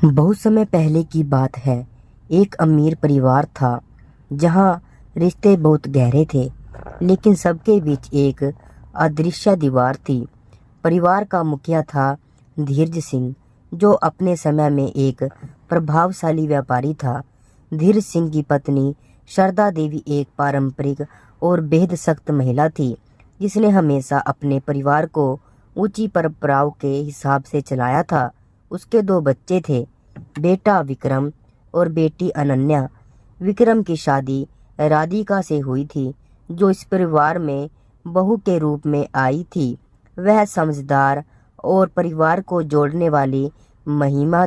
बहुत समय पहले की बात है। एक अमीर परिवार था जहाँ रिश्ते बहुत गहरे थे, लेकिन सबके बीच एक अदृश्य दीवार थी। परिवार का मुखिया था धीरज सिंह, जो अपने समय में एक प्रभावशाली व्यापारी था। धीरज सिंह की पत्नी शारदा देवी एक पारंपरिक और बेहद सख्त महिला थी, जिसने हमेशा अपने परिवार को ऊंची परंपराओं के हिसाब से चलाया था। उसके दो बच्चे थे, बेटा विक्रम और बेटी अनन्या। विक्रम की शादी राधिका से हुई थी, जो इस परिवार में बहू के रूप में आई थी। वह समझदार और परिवार को जोड़ने वाली महिला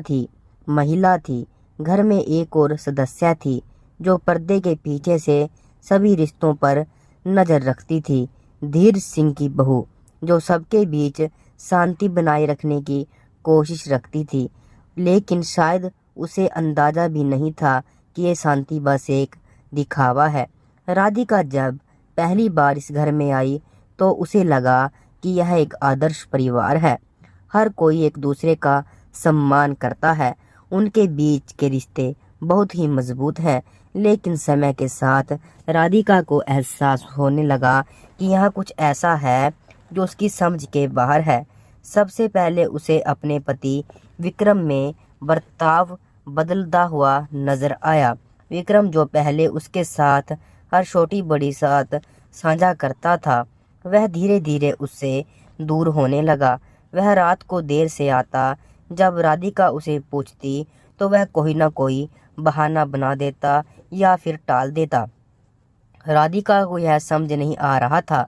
थी। घर में एक और सदस्य थी, जो पर्दे के पीछे से सभी रिश्तों पर नजर रखती थी। धीर सिंह की बहू, जो सबके बीच शांति बनाए रखने की कोशिश रखती थी, लेकिन शायद उसे अंदाजा भी नहीं था कि ये शांति बस एक दिखावा है। राधिका जब पहली बार इस घर में आई तो उसे लगा कि यह एक आदर्श परिवार है। हर कोई एक दूसरे का सम्मान करता है। उनके बीच के रिश्ते बहुत ही मजबूत हैं। लेकिन समय के साथ राधिका को एहसास होने लगा कि यहाँ कुछ ऐसा है जो उसकी समझ के बाहर है। सबसे पहले उसे अपने पति विक्रम में बर्ताव बदलता हुआ नजर आया। विक्रम, जो पहले उसके साथ हर छोटी बड़ी बात साझा करता था, वह धीरे धीरे उससे दूर होने लगा। वह रात को देर से आता। जब राधिका उसे पूछती तो वह कोई ना कोई बहाना बना देता या फिर टाल देता। राधिका को यह समझ नहीं आ रहा था,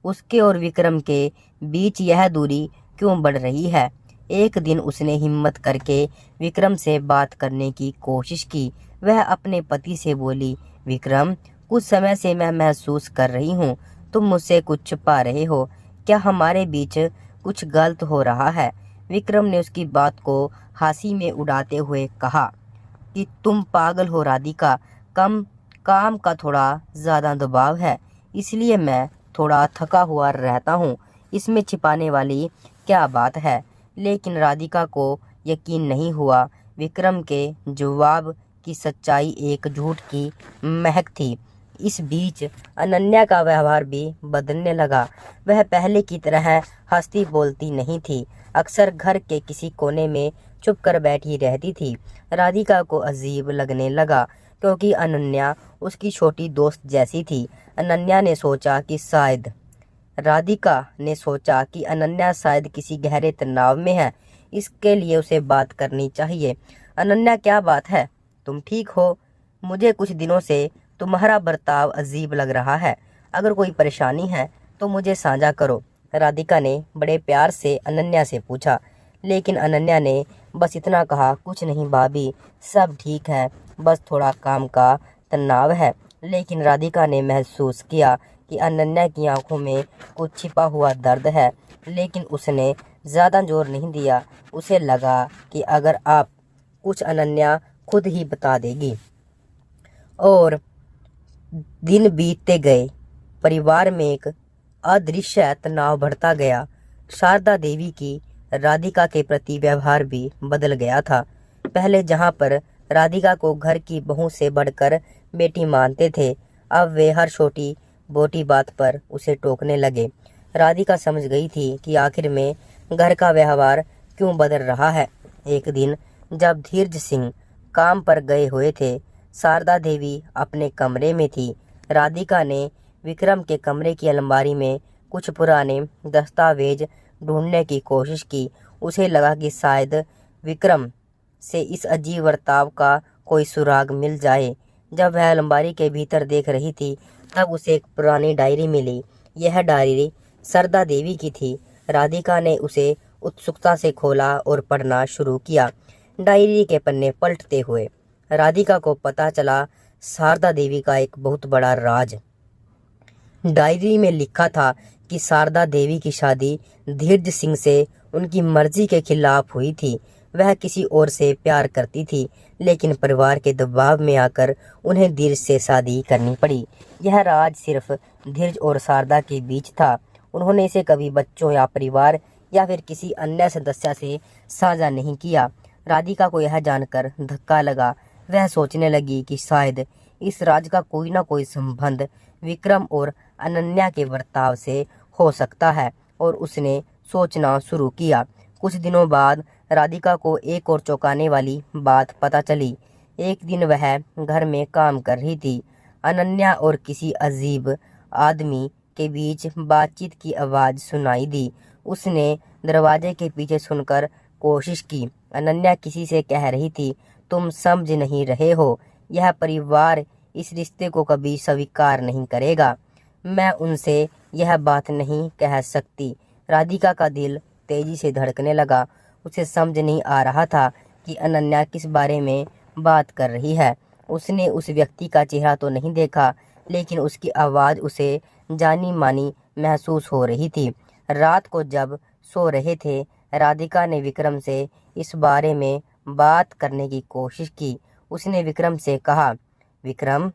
उसके और विक्रम के बीच यह दूरी क्यों बढ़ रही है। एक दिन उसने हिम्मत करके विक्रम से बात करने की कोशिश की। वह अपने पति से बोली, विक्रम, कुछ समय से मैं महसूस कर रही हूँ तुम मुझसे कुछ छुपा रहे हो। क्या हमारे बीच कुछ गलत हो रहा है? विक्रम ने उसकी बात को हंसी में उड़ाते हुए कहा कि तुम पागल हो राधिका, काम का थोड़ा ज़्यादा दबाव है, इसलिए मैं थोड़ा थका हुआ रहता हूँ। इसमें छिपाने वाली क्या बात है? लेकिन राधिका को यकीन नहीं हुआ। विक्रम के जवाब की सच्चाई एक झूठ की महक थी। इस बीच अनन्या का व्यवहार भी बदलने लगा। वह पहले की तरह हंसती बोलती नहीं थी। अक्सर घर के किसी कोने में चुप कर बैठी रहती थी। राधिका को अजीब लगने लगा, क्योंकि अनन्या उसकी छोटी दोस्त जैसी थी। राधिका ने सोचा कि अनन्या शायद किसी गहरे तनाव में है, इसके लिए उसे बात करनी चाहिए। अनन्या, क्या बात है? तुम ठीक हो? मुझे कुछ दिनों से तुम्हारा बर्ताव अजीब लग रहा है। अगर कोई परेशानी है तो मुझे साझा करो। राधिका ने बड़े प्यार से अनन्या से पूछा। लेकिन अनन्या ने बस इतना कहा, कुछ नहीं भाभी, सब ठीक है, बस थोड़ा काम का तनाव है। लेकिन राधिका ने महसूस किया कि अनन्या की आंखों में कुछ छिपा हुआ दर्द है, लेकिन उसने ज़्यादा जोर नहीं दिया। उसे लगा कि अगर आप कुछ अनन्या खुद ही बता देगी। और दिन बीतते गए। परिवार में एक अदृश्य तनाव बढ़ता गया। शारदा देवी की राधिका के प्रति व्यवहार भी बदल गया था। पहले जहां पर राधिका को घर की बहू से बढ़कर बेटी मानते थे, अब वे हर छोटी बोटी बात पर उसे टोकने लगे। राधिका समझ गई थी कि आखिर में घर का व्यवहार क्यों बदल रहा है। एक दिन जब धीरज सिंह काम पर गए हुए थे, शारदा देवी अपने कमरे में थी। राधिका ने विक्रम के कमरे की अलमारी में कुछ पुराने दस्तावेज ढूंढने की कोशिश की। उसे लगा कि शायद विक्रम से इस अजीब बर्ताव का कोई सुराग मिल जाए। जब वह अलमारी के भीतर देख रही थी, तब उसे एक पुरानी डायरी मिली। यह डायरी शारदा देवी की थी। राधिका ने उसे उत्सुकता से खोला और पढ़ना शुरू किया। डायरी के पन्ने पलटते हुए राधिका को पता चला शारदा देवी का एक बहुत बड़ा राज। डायरी में लिखा था कि शारदा देवी की शादी धीरज सिंह से उनकी मर्जी के खिलाफ हुई थी। वह किसी और से प्यार करती थी, लेकिन परिवार के दबाव में आकर उन्हें धीरज से शादी करनी पड़ी। यह राज सिर्फ धीरज और शारदा के बीच था। उन्होंने इसे कभी बच्चों या परिवार या फिर किसी अन्य सदस्य से साझा नहीं किया। राधिका को यह जानकर धक्का लगा। वह सोचने लगी कि शायद इस राज का कोई ना कोई संबंध विक्रम और अनन्या के बर्ताव से हो सकता है और उसने सोचना शुरू किया। कुछ दिनों बाद राधिका को एक और चौंकाने वाली बात पता चली। एक दिन वह घर में काम कर रही थी। अनन्या और किसी अजीब आदमी के बीच बातचीत की आवाज़ सुनाई दी। उसने दरवाजे के पीछे सुनकर कोशिश की। अनन्या किसी से कह रही थी, तुम समझ नहीं रहे हो, यह परिवार इस रिश्ते को कभी स्वीकार नहीं करेगा। मैं उनसे यह बात नहीं कह सकती। राधिका का दिल तेजी से धड़कने लगा। उसे समझ नहीं आ रहा था कि अनन्या किस बारे में बात कर रही है। उसने उस व्यक्ति का चेहरा तो नहीं देखा, लेकिन उसकी आवाज़ उसे जानी मानी महसूस हो रही थी। रात को जब सो रहे थे, राधिका ने विक्रम से इस बारे में बात करने की कोशिश की। उसने विक्रम से कहा, विक्रम,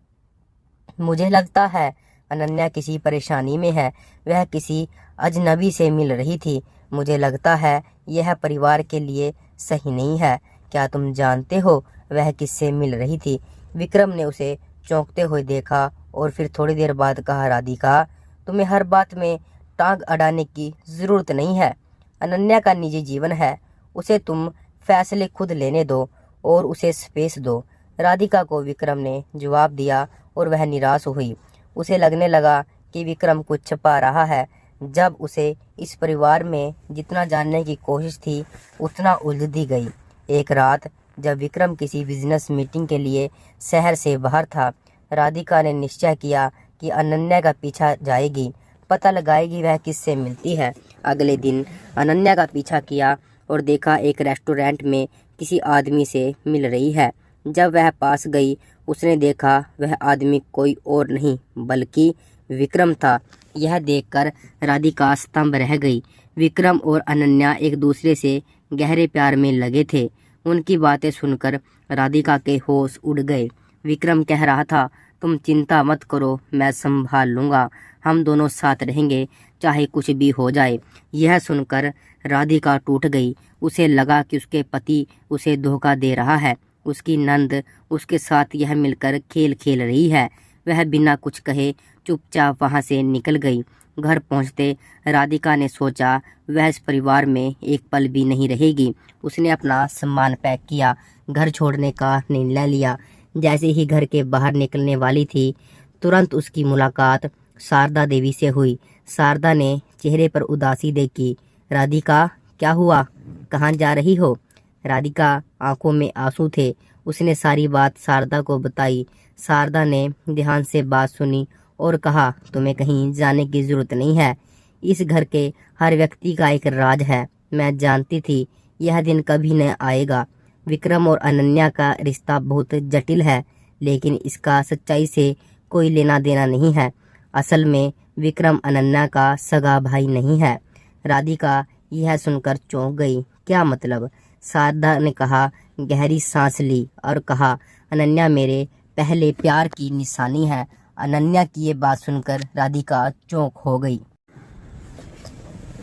मुझे लगता है अनन्या किसी परेशानी में है। वह किसी अजनबी से मिल रही थी। मुझे लगता है यह परिवार के लिए सही नहीं है। क्या तुम जानते हो वह किससे मिल रही थी? विक्रम ने उसे चौंकते हुए देखा और फिर थोड़ी देर बाद कहा, राधिका, तुम्हें हर बात में टांग अड़ाने की ज़रूरत नहीं है। अनन्या का निजी जीवन है, उसे तुम फैसले खुद लेने दो और उसे स्पेस दो। राधिका को विक्रम ने जवाब दिया और वह निराश हुई। उसे लगने लगा कि विक्रम कुछ छिपा रहा है। जब उसे इस परिवार में जितना जानने की कोशिश थी उतना उलझती गई। एक रात जब विक्रम किसी बिजनेस मीटिंग के लिए शहर से बाहर था, राधिका ने निश्चय किया कि अनन्या का पीछा जाएगी, पता लगाएगी वह किससे मिलती है। अगले दिन अनन्या का पीछा किया और देखा एक रेस्टोरेंट में किसी आदमी से मिल रही है। जब वह पास गई, उसने देखा वह आदमी कोई और नहीं बल्कि विक्रम था। यह देखकर राधिका स्तंभ रह गई। विक्रम और अनन्या एक दूसरे से गहरे प्यार में लगे थे। उनकी बातें सुनकर राधिका के होश उड़ गए। विक्रम कह रहा था, तुम चिंता मत करो, मैं संभाल लूँगा, हम दोनों साथ रहेंगे चाहे कुछ भी हो जाए। यह सुनकर राधिका टूट गई। उसे लगा कि उसके पति उसे धोखा दे रहा है। उसकी नंद उसके साथ यह मिलकर खेल खेल रही है। वह बिना कुछ कहे चुपचाप वहाँ से निकल गई। घर पहुँचते राधिका ने सोचा वह इस परिवार में एक पल भी नहीं रहेगी। उसने अपना सामान पैक किया, घर छोड़ने का निर्णय लिया। जैसे ही घर के बाहर निकलने वाली थी, तुरंत उसकी मुलाकात शारदा देवी से हुई। शारदा ने चेहरे पर उदासी देखी। राधिका, क्या हुआ? कहाँ जा रही हो? राधिका आंखों में आंसू थे। उसने सारी बात शारदा को बताई। शारदा ने ध्यान से बात सुनी और कहा, तुम्हें कहीं जाने की जरूरत नहीं है। इस घर के हर व्यक्ति का एक राज है। मैं जानती थी यह दिन कभी न आएगा। विक्रम और अनन्या का रिश्ता बहुत जटिल है, लेकिन इसका सच्चाई से कोई लेना देना नहीं है। असल में विक्रम अनन्या का सगा भाई नहीं है। राधिका यह सुनकर चौंक गई। क्या मतलब? शारदा ने कहा, गहरी सांस ली और कहा, अनन्या मेरे पहले प्यार की निशानी है। अनन्या की ये बात सुनकर राधिका चौंक हो गई।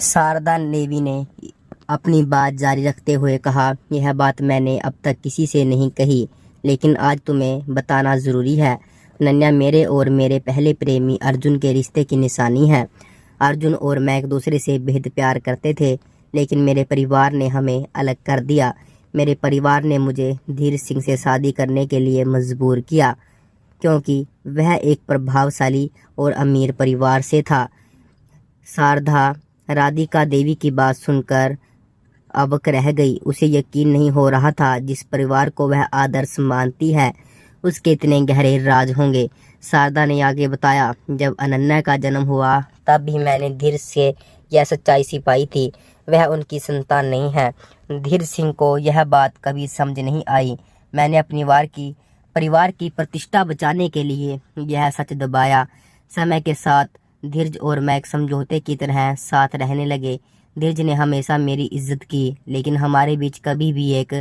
शारदा देवी ने अपनी बात जारी रखते हुए कहा, यह बात मैंने अब तक किसी से नहीं कही, लेकिन आज तुम्हें बताना ज़रूरी है। अनन्या मेरे और मेरे पहले प्रेमी अर्जुन के रिश्ते की निशानी है। अर्जुन और मैं एक दूसरे से बेहद प्यार करते थे, लेकिन मेरे परिवार ने हमें अलग कर दिया। मेरे परिवार ने मुझे धीर सिंह से शादी करने के लिए मजबूर किया, क्योंकि वह एक प्रभावशाली और अमीर परिवार से था। शारदा राधिका देवी की बात सुनकर अबक रह गई। उसे यकीन नहीं हो रहा था जिस परिवार को वह आदर्श मानती है उसके इतने गहरे राज होंगे। शारदा ने आगे बताया, जब अनन्या का जन्म हुआ तब भी मैंने धीर से यह सच्चाई सिपाई थी, वह उनकी संतान नहीं है। धीर सिंह को यह बात कभी समझ नहीं आई। मैंने अपनी परिवार की प्रतिष्ठा बचाने के लिए यह सच दबाया। समय के साथ धीरज और मैं एक समझौते की तरह साथ रहने लगे। धीरज ने हमेशा मेरी इज्जत की, लेकिन हमारे बीच कभी भी एक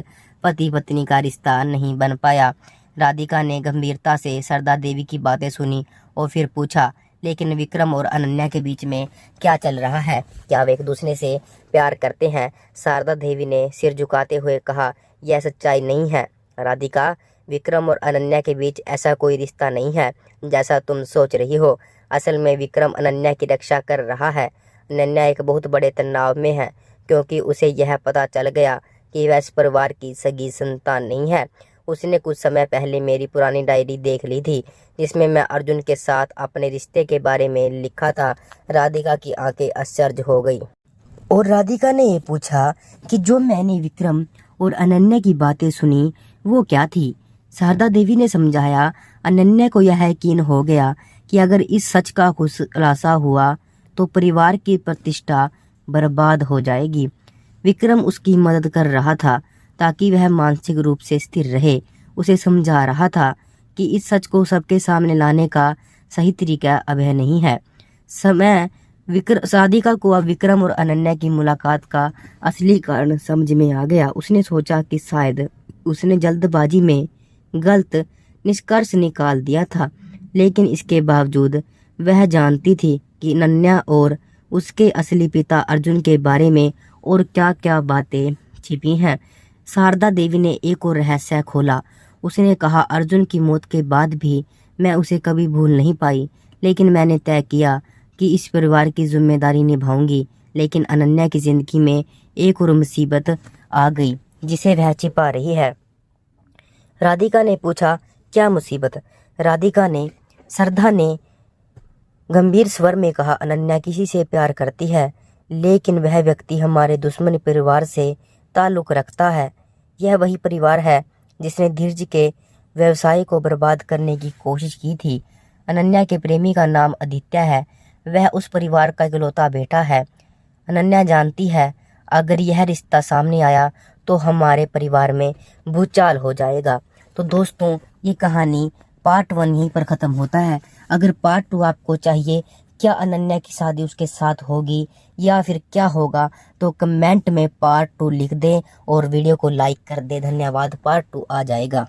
पति पत्नी का रिश्ता नहीं बन पाया। राधिका ने गंभीरता से शारदा देवी की बातें सुनी और फिर पूछा, लेकिन विक्रम और अनन्या के बीच में क्या चल रहा है? क्या वे एक दूसरे से प्यार करते हैं? शारदा देवी ने सिर झुकाते हुए कहा, यह सच्चाई नहीं है राधिका। विक्रम और अनन्या के बीच ऐसा कोई रिश्ता नहीं है जैसा तुम सोच रही हो। असल में विक्रम अनन्या की रक्षा कर रहा है। अनन्या एक बहुत बड़े तनाव में है क्योंकि उसे यह पता चल गया कि वह इस परिवार की सगी संतान नहीं है। उसने कुछ समय पहले मेरी पुरानी डायरी देख ली थी जिसमें मैं अर्जुन के साथ अपने रिश्ते के बारे में लिखा था। राधिका की आंखें आश्चर्य हो गई और राधिका ने ये पूछा कि जो मैंने विक्रम और अनन्या की बातें सुनी वो क्या थी? शारदा देवी ने समझाया। अनन्या को यह यकीन हो गया कि अगर इस सच का खुलासा हुआ तो परिवार की प्रतिष्ठा बर्बाद हो जाएगी। विक्रम उसकी मदद कर रहा था ताकि वह मानसिक रूप से स्थिर रहे। उसे समझा रहा था कि इस सच को सबके सामने लाने का सही तरीका अभय नहीं है। राधिका को अब विक्रम और अनन्या की मुलाकात का असली कारण समझ में आ गया। उसने सोचा कि शायद उसने जल्दबाजी में गलत निष्कर्ष निकाल दिया था, लेकिन इसके बावजूद वह जानती थी कि अनन्या और उसके असली पिता अर्जुन के बारे में और क्या क्या बातें छिपी हैं। शारदा देवी ने एक और रहस्य खोला। उसने कहा, अर्जुन की मौत के बाद भी मैं उसे कभी भूल नहीं पाई, लेकिन मैंने तय किया कि इस परिवार की जिम्मेदारी निभाऊंगी। लेकिन अनन्या की जिंदगी में एक और मुसीबत आ गई जिसे वह छिपा रही है। राधिका ने पूछा, क्या मुसीबत? श्रद्धा ने गंभीर स्वर में कहा, अनन्या किसी से प्यार करती है, लेकिन वह व्यक्ति हमारे दुश्मन परिवार से ताल्लुक रखता है। यह वही परिवार है जिसने धीरज के व्यवसाय को बर्बाद करने की कोशिश की थी। अनन्या के प्रेमी का नाम आदित्य है। वह उस परिवार का इकलौता बेटा है। अनन्या जानती है अगर यह रिश्ता सामने आया तो हमारे परिवार में भूचाल हो जाएगा। तो दोस्तों, ये कहानी पार्ट 1 यहीं पर ख़त्म होता है। अगर पार्ट 2 आपको चाहिए, क्या अनन्या की शादी उसके साथ होगी या फिर क्या होगा, तो कमेंट में पार्ट 2 लिख दें और वीडियो को लाइक कर दें। धन्यवाद। पार्ट 2 आ जाएगा।